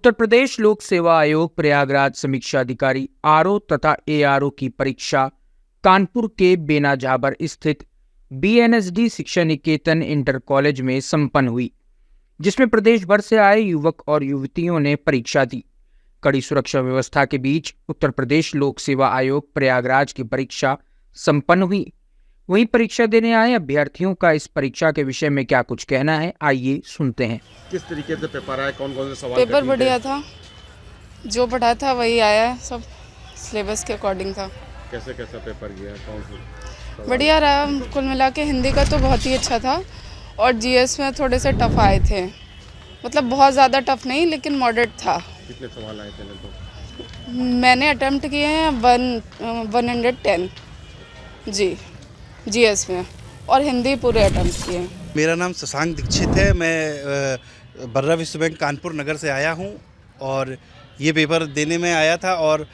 उत्तर प्रदेश लोक सेवा आयोग प्रयागराज समीक्षा अधिकारी आरओ तथा एआरओ की परीक्षा कानपुर के बेना झाबर स्थित बीएनएसडी शिक्षा निकेतन इंटर कॉलेज में संपन्न हुई, जिसमें प्रदेश भर से आए युवक और युवतियों ने परीक्षा दी। कड़ी सुरक्षा व्यवस्था के बीच उत्तर प्रदेश लोक सेवा आयोग प्रयागराज की परीक्षा संपन्न हुई। वहीं परीक्षा देने आए अभ्यर्थियों का इस परीक्षा के विषय में क्या कुछ कहना है, आइए सुनते हैं। किस तरीके से पेपर आया, कौन कौन से सवाल? पेपर बढ़िया था, जो पढ़ा था वही आया, सब सिलेबस के अकॉर्डिंग था। कैसे कैसा पेपर गया, कौन से? बढ़िया रहा, कुल मिला के हिंदी का तो बहुत ही अच्छा था और जीएस में थोड़े से टफ आए थे, मतलब बहुत ज़्यादा टफ नहीं लेकिन मॉडरेट था। कितने सवाल आए थे लगभग? मैंने अटेम्प्ट किए हैं 110 जी जीएस में, और हिंदी पूरे अटेम्प्ट किए हैं। मेरा नाम शशांक दीक्षित है, मैं बर्रा विश्व बैंक कानपुर नगर से आया हूं और ये पेपर देने में आया था। और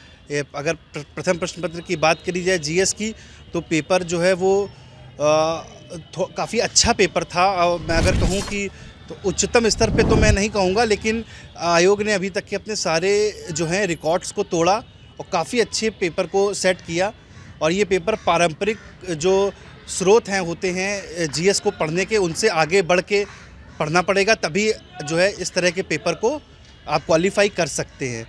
अगर प्रथम प्रश्न पत्र की बात करी जाए जीएस की, तो पेपर जो है वो काफ़ी अच्छा पेपर था। और मैं अगर कहूं कि तो उच्चतम स्तर पे तो मैं नहीं कहूँगा, लेकिन आयोग ने अभी तक के अपने सारे जो हैं रिकॉर्ड्स को तोड़ा और काफ़ी अच्छे पेपर को सेट किया। और ये पेपर पारंपरिक जो स्रोत हैं होते हैं जीएस को पढ़ने के, उनसे आगे बढ़ के पढ़ना पड़ेगा, तभी जो है इस तरह के पेपर को आप क्वालिफाई कर सकते हैं।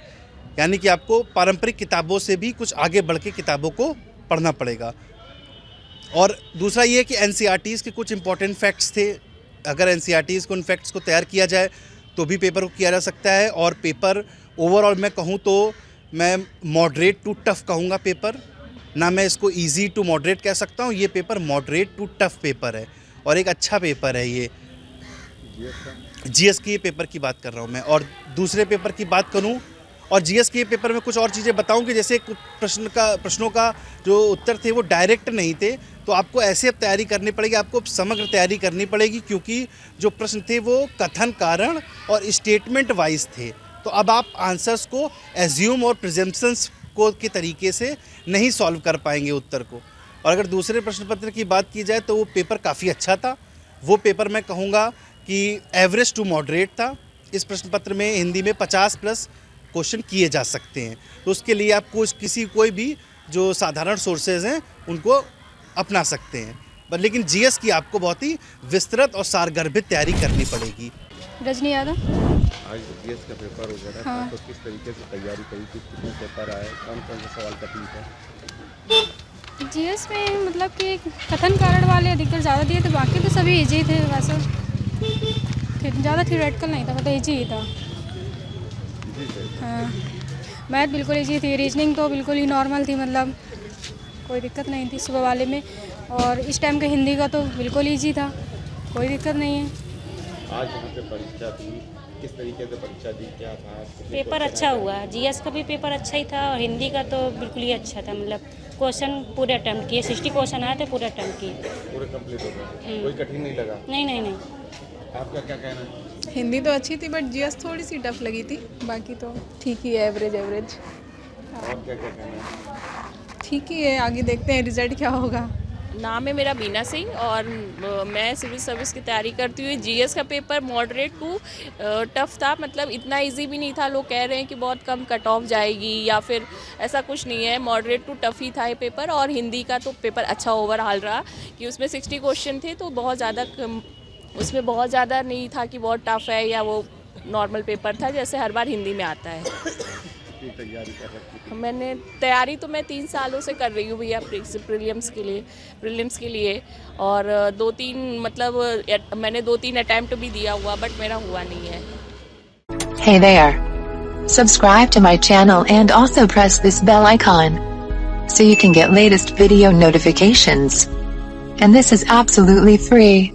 यानी कि आपको पारंपरिक किताबों से भी कुछ आगे बढ़ के किताबों को पढ़ना पड़ेगा। और दूसरा ये कि एनसीईआरटीज़ के कुछ इंपॉर्टेंट फैक्ट्स थे, अगर एनसीईआरटीज़ को उन फैक्ट्स को तैयार किया जाए तो भी पेपर को किया जा सकता है। और पेपर ओवरऑल मैं कहूँ तो मैं मॉडरेट टू टफ़ कहूँगा पेपर, ना मैं इसको इजी टू मॉडरेट कह सकता हूँ। ये paper moderate to tough paper है और एक अच्छा पेपर है ये जीएस की पेपर की बात कर रहा हूँ मैं। और दूसरे पेपर की बात करूँ और जीएस के पेपर में कुछ और चीज़ें बताऊँ कि जैसे कुछ प्रश्नों का जो उत्तर थे वो डायरेक्ट नहीं थे, तो आपको ऐसे तैयारी करनी पड़ेगी, आपको समग्र तैयारी करनी पड़ेगी, क्योंकि जो प्रश्न थे वो कथन कारण और स्टेटमेंट वाइज थे। तो अब आप आंसर्स को एज्यूम और प्रिजम्पशंस को के तरीके से नहीं सॉल्व कर पाएंगे उत्तर को। और अगर दूसरे प्रश्न पत्र की बात की जाए तो वो पेपर काफ़ी अच्छा था। वो पेपर मैं कहूँगा कि एवरेज टू मॉडरेट था। इस प्रश्न पत्र में हिंदी में 50+ क्वेश्चन किए जा सकते हैं, तो उसके लिए आपको कोई भी जो साधारण सोर्सेज हैं उनको अपना सकते हैं। लेकिन जीएस की आपको बहुत ही विस्तृत और सारगर्भित तैयारी करनी पड़ेगी। रजनी यादव। आज जीएस का पेपर हो गया था, तो किस तरीके से तैयारी करी थी, कितने पेपर आए, कौन कौन से सवाल कठिन थे? जीएस में मतलब कि कथन कारण वाले अधिकतर ज़्यादा दिए थे, बाकी तो सभी इजी थे। वैसे ज़्यादा थ्योरेटिकल नहीं था, मतलब इजी ही था। हाँ, मैथ बिल्कुल इजी थी, रीजनिंग तो बिल्कुल ही नॉर्मल थी, मतलब कोई दिक्कत नहीं थी सुबह वाले में। और इस टाइम का हिंदी का तो बिल्कुल ईजी था, कोई दिक्कत नहीं है। आज यहाँ पे परीक्षा थी, किस तरीके से परीक्षा दी, क्या था? पेपर अच्छा हुआ, जीएस का भी पेपर अच्छा ही था और हिंदी का तो बिल्कुल ही अच्छा था। मतलब क्वेश्चन पूरे अटेम्प्ट किए, 60 क्वेश्चन आए थे, पूरे अटेम्प्ट किए, पूरे कंप्लीट हो गए, कोई कठिन नहीं लगा? नहीं। आपका क्या कहना है? हिंदी तो अच्छी थी बट जीएस थोड़ी सी टफ लगी थी, बाकी तो ठीक ही है, एवरेज। और क्या कहना है? ठीक ही है, आगे देखते हैं रिजल्ट क्या होगा। नाम है मेरा बीना सिंह और मैं सिविल सर्विस की तैयारी करती हुई। जीएस का पेपर मॉडरेट टू टफ था, मतलब इतना इजी भी नहीं था। लोग कह रहे हैं कि बहुत कम कट ऑफ जाएगी या फिर ऐसा कुछ नहीं है, मॉडरेट टू टफ ही था ये पेपर। और हिंदी का तो पेपर अच्छा ओवरऑल रहा कि उसमें 60 क्वेश्चन थे, तो बहुत ज़्यादा उसमें बहुत ज़्यादा नहीं था कि बहुत टफ है या वो नॉर्मल पेपर था जैसे हर बार हिंदी में आता है। तैयारी कर रखी थी? मैंने तैयारी तो मैं 3 सालों से कर रही हूँ भैया, प्रीलिम्स के लिए। और 2-3 मतलब मैंने 2-3 अटेम्प्ट भी दिया हुआ, बट मेरा हुआ नहीं है। Hey there. Subscribe to my channel and also press this bell icon so you can get latest video notifications. And this is absolutely free.